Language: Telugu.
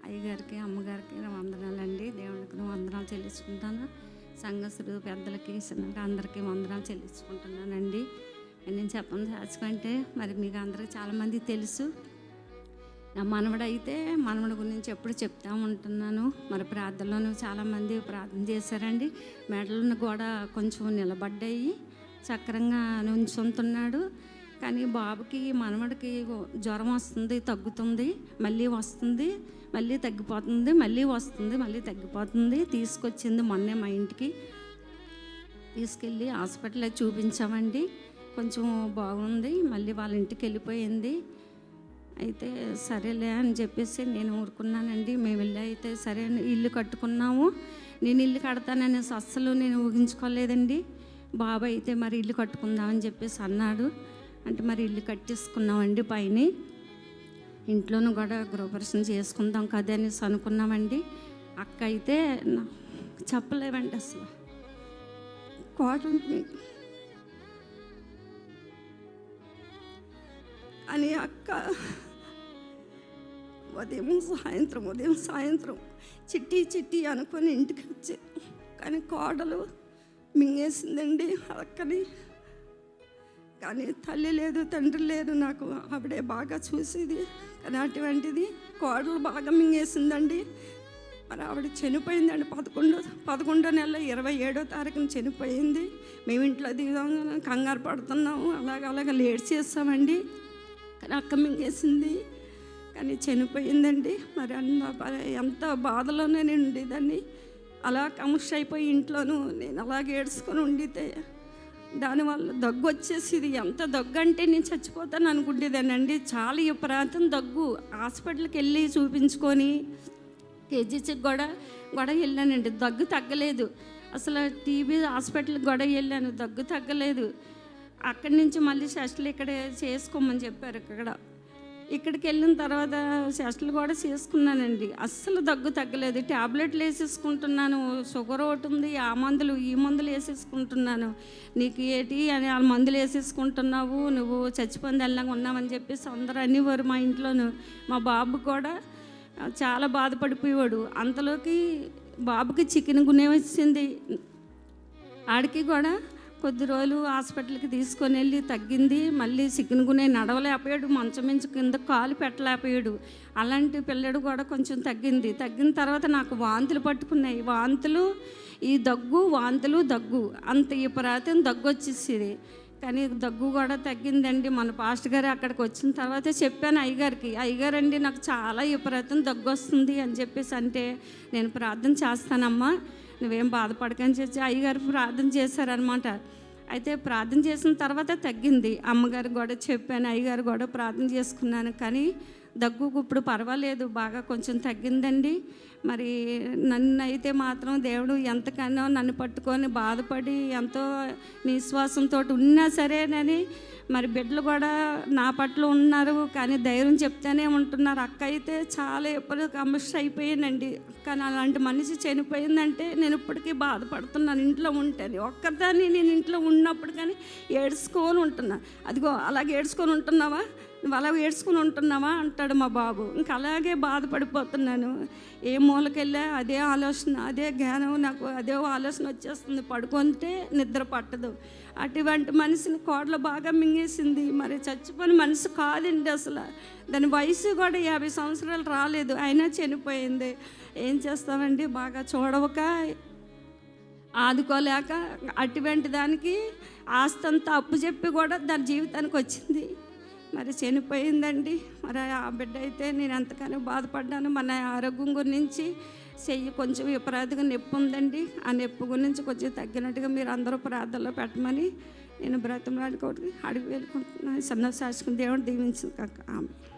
అయ్యగారికి, అమ్మగారికి నా వందనాలండి. దేవునికి వందనాలు చెల్లించుకుంటాను. సంఘస్థులు పెద్దలకి, చిన్నగా అందరికీ వందనాలు చెల్లించుకుంటున్నానండి. నేను చెప్పను దాచుకుంటే మరి మీకు అందరికీ చాలామంది తెలుసు. నా మనవడైతే మనవడి గురించి ఎప్పుడు చెప్తా ఉంటున్నాను. మరి ప్రార్థనలోనూ చాలామంది ప్రార్థన చేశారండి. మెడలను కూడా కొంచెం నిలబడ్డాయి, చక్రంగా నుంచుంటున్నాడు. కానీ బాబుకి మనవడికి జ్వరం వస్తుంది, తగ్గుతుంది, మళ్ళీ వస్తుంది, మళ్ళీ తగ్గిపోతుంది, మళ్ళీ వస్తుంది, మళ్ళీ తగ్గిపోతుంది. తీసుకొచ్చింది మొన్నే మా ఇంటికి తీసుకెళ్ళి హాస్పిటల్లో చూపించామండి. కొంచెం బాగుంది, మళ్ళీ వాళ్ళ ఇంటికి వెళ్ళిపోయింది. అయితే సరేలే అని చెప్పేసి నేను ఊరుకున్నానండి. మేము వెళ్ళి అయితే సరే ఇల్లు కట్టుకున్నాము. నేను ఇల్లు కడతానని అస్సలు నేను ఊహించుకోలేదండి. బాబాయ్ అయితే మరి ఇల్లు కట్టుకుందామని చెప్పేసి అన్నాడు. అంటే మరి ఇల్లు కట్టేసుకున్నామండి. పైన ఇంట్లోనూ కూడా గృహప్రవేశం చేసుకుందాం కదా అనేసి అనుకున్నామండి. అక్క అయితే చెప్పలేమండి అసలు కోటమి అని అక్క ఉదయం సాయంత్రం చిట్టి అనుకొని ఇంటికి వచ్చి, కానీ కోడలు మింగేసిందండి అక్కని. కానీ తల్లి లేదు, తండ్రి లేదు, నాకు ఆవిడే బాగా చూసేది. కానీ అటువంటిది కోడలు బాగా మింగేసిందండి. మరి ఆవిడ చనిపోయిందండి. 11వ నెల 27వ తారీఖున చనిపోయింది. మేము ఇంట్లో దిగుదాం కంగారు పడుతున్నాము, అలాగ లేట్ చేస్తామండి. కానీ అక్క మింగేసింది, కానీ చనిపోయిందండి. మరి ఎంత బాధలోనే నేను ఉండేదాన్ని. అలా కముష్ అయిపోయి ఇంట్లోనూ నేను అలాగే ఏడ్చుకొని ఉండితే దానివల్ల దగ్గు వచ్చేసింది. ఎంత దగ్గు అంటే నేను చచ్చిపోతాను అనుకుంటేదానండి. చాలా విపరీతం దగ్గు. హాస్పిటల్కి వెళ్ళి చూపించుకొని కేజీసీకి కూడా వెళ్ళానండి. దగ్గు తగ్గలేదు. అసలు టీబీ హాస్పిటల్కి కూడా వెళ్ళాను, దగ్గు తగ్గలేదు. అక్కడి నుంచి మళ్ళీ టెస్టులు ఇక్కడ చేసుకోమని చెప్పారు. ఇక్కడికి వెళ్ళిన తర్వాత టెస్టులు కూడా చేసుకున్నానండి. అస్సలు దగ్గు తగ్గలేదు. ట్యాబ్లెట్లు వేసేసుకుంటున్నాను. షుగర్ ఒకటి ఉంది, ఆ మందులు ఈ మందులు వేసేసుకుంటున్నాను. నీకు ఏంటి అని ఆ మందులు వేసేసుకుంటున్నావు, నువ్వు చచ్చిపోయింది వెళ్ళగా ఉన్నామని చెప్పేసి అందరూ అనేవారు మా ఇంట్లోనూ. మా బాబు కూడా చాలా బాధపడిపోయేవాడు. అంతలోకి బాబుకి చికెన్ గునే వచ్చింది. ఆడికి కూడా కొద్ది రోజులు హాస్పిటల్కి తీసుకొని వెళ్ళి తగ్గింది. మళ్ళీ చికెన్ గునే నడవలేకపోయాడు, మంచం మించి కింద కాలు పెట్టలేకపోయాడు. అలాంటి పిల్లడు కూడా కొంచెం తగ్గిన తర్వాత నాకు వాంతులు పట్టుకున్నాయి. వాంతులు, ఈ దగ్గు అంత విపరీతం దగ్గు వచ్చేసేది. కానీ దగ్గు కూడా తగ్గిందండి. మన పాస్టర్ గారు అక్కడికి వచ్చిన తర్వాత చెప్పాను అయ్యగారికి, అయ్యగారండి నాకు చాలా విపరీతం దగ్గు వస్తుంది అని చెప్పేసి అంటే, నేను ప్రార్థన చేస్తానమ్మా, నువ్వేం బాధపడకని చెప్పి అయ్యగారు ప్రార్థన చేశారనమాట. అయితే ప్రార్థన చేసిన తర్వాత తగ్గింది. అమ్మగారు కూడా చెప్పాను, అయ్యగారు కూడా ప్రార్థన చేసుకున్నాను. కానీ దగ్గు ఇప్పుడు పర్వాలేదు, బాగా కొంచెం తగ్గిందండి. మరి నన్ను అయితే మాత్రం దేవుడు ఎంతకన్నా నన్ను పట్టుకొని బాధపడి ఎంతో నిశ్వాసంతో ఉన్నా సరేనని మరి బిడ్డలు కూడా నా పట్ల ఉన్నారు. కానీ ధైర్యం చెప్తానే ఉంటున్నారు. అక్క అయితే చాలా ఎప్పుడు కమిష్ అయిపోయానండి. కానీ అలాంటి మనిషి చనిపోయిందంటే నేను ఇప్పటికీ బాధపడుతున్నాను. ఇంట్లో ఉంటాను ఒక్కదాన్ని, నేను ఇంట్లో ఉన్నప్పుడు కానీ ఏడ్చుకొని ఉంటున్నాను. అదిగో అలాగే ఏడ్చుకొని ఉంటున్నావా, నువ్వు అలా ఏడ్చుకుని ఉంటున్నావా అంటాడు మా బాబు. ఇంక అలాగే బాధపడిపోతున్నాను. ఏ మూలకెళ్ళా అదే ఆలోచన, అదే జ్ఞానం, నాకు అదే ఆలోచన వచ్చేస్తుంది. పడుకుంటే నిద్ర పట్టదు. అటువంటి మనిషిని కోడలు బాగా మింగేసింది. మరి చచ్చిపోయిన మనిషి కాదండి అసలు. దాని వయసు కూడా 50 సంవత్సరాలు రాలేదు, అయినా చనిపోయింది. ఏం చేస్తామండి, బాగా చూడవక ఆదుకోలేక అటువంటి దానికి ఆస్తంతా అప్పు చెప్పి కూడా దాని జీవితానికి వచ్చింది. మరి చనిపోయిందండి. మరి ఆ బిడ్డ అయితే నేను ఎంతగానో బాధపడ్డాను. మన ఆరోగ్యం గురించి చెయ్యి కొంచెం విపరీతంగా నొప్పి ఉందండి. ఆ నొప్పి గురించి కొంచెం తగ్గినట్టుగా మీరు అందరూ ప్రార్థనలో పెట్టమని నేను బ్రతిమలాడుకోవడానికి అడిగి వెళ్ళుకుంటున్నాను. సన్న సాక్షిని దేవుడు దీవించు కాక ఆమె.